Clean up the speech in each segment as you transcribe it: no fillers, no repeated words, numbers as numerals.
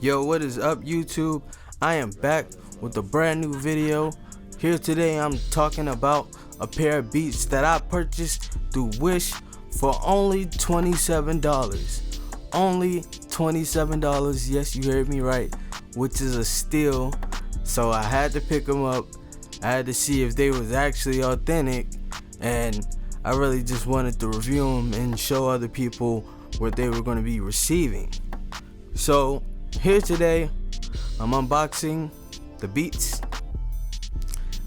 Yo, what is up, YouTube? I am back with a brand new video. Here today I'm talking about a pair of beats that I purchased through Wish for only $27. Only $27. Yes, you heard me right, which is a steal. So I had to pick them up. I had to see if they was actually authentic, and I really just wanted to review them and show other people what they were going to be receiving. So here today I'm unboxing the beats.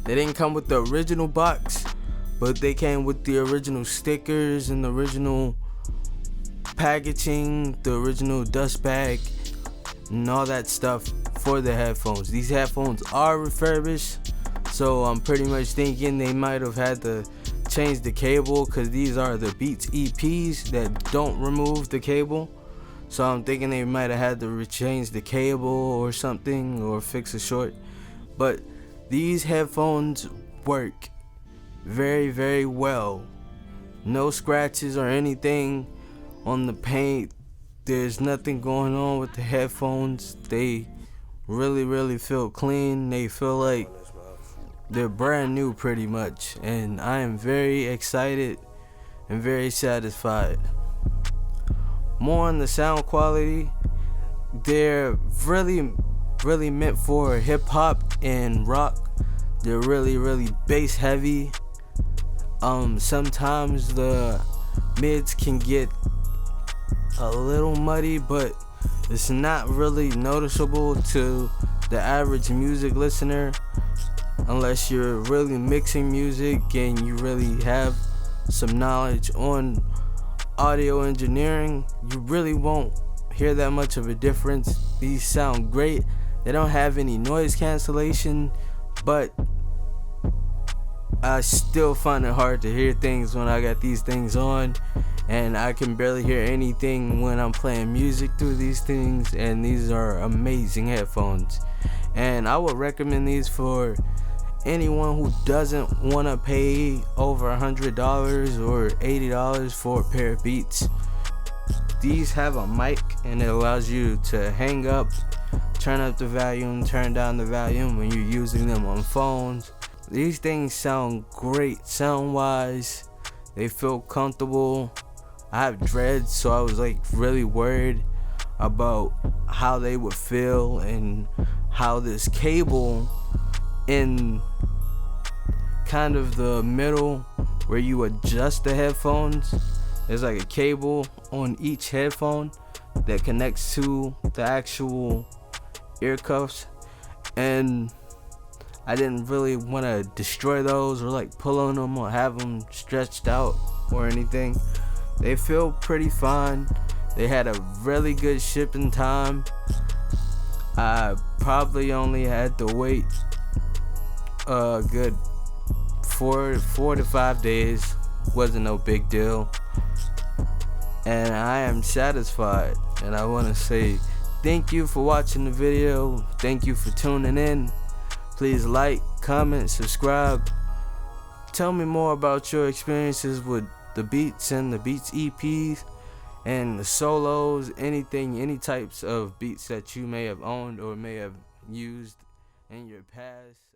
They didn't come with the original box, but they came with the original stickers and the original packaging, the original dust bag, and all that stuff for the headphones. These headphones are refurbished, so I'm pretty much thinking they might have had to change the cable, because these are the Beats EPs that don't remove the cable. So I'm thinking they might have had to change the cable or something, or fix a short. But these headphones work very, very well. No scratches or anything on the paint. There's nothing going on with the headphones. They really feel clean. They feel like they're brand new pretty much. And I am very excited and very satisfied. More on the sound quality. They're really meant for hip hop and rock. They're really bass heavy. Sometimes the mids can get a little muddy, but it's not really noticeable to the average music listener, unless you're really mixing music and you really have some knowledge on audio engineering. You really won't hear that much of a difference. These sound great. They don't have any noise cancellation, but I still find it hard to hear things when I got these things on, and I can barely hear anything when I'm playing music through these things. And these are amazing headphones, and I would recommend these for anyone who doesn't want to pay over $100 or $80 for a pair of Beats. These have a mic, and it allows you to hang up, turn up the volume, turn down the volume when you're using them on phones. These things sound great sound wise. They feel comfortable. I have dreads, so I was like really worried about how they would feel, and how this cable in kind of the middle where you adjust the headphones, there's like a cable on each headphone that connects to the actual ear cuffs, and I didn't really want to destroy those or like pull on them or have them stretched out or anything. They feel pretty fine. They had a really good shipping time. I probably only had to wait a good 4 to 5 days. Wasn't no big deal, and I am satisfied. And I want to say thank you for watching the video. Thank you for tuning in. Please like, comment, subscribe. Tell me more about your experiences with the Beats and the Beats EPs and the solos, anything, any types of beats that you may have owned or may have used in your past.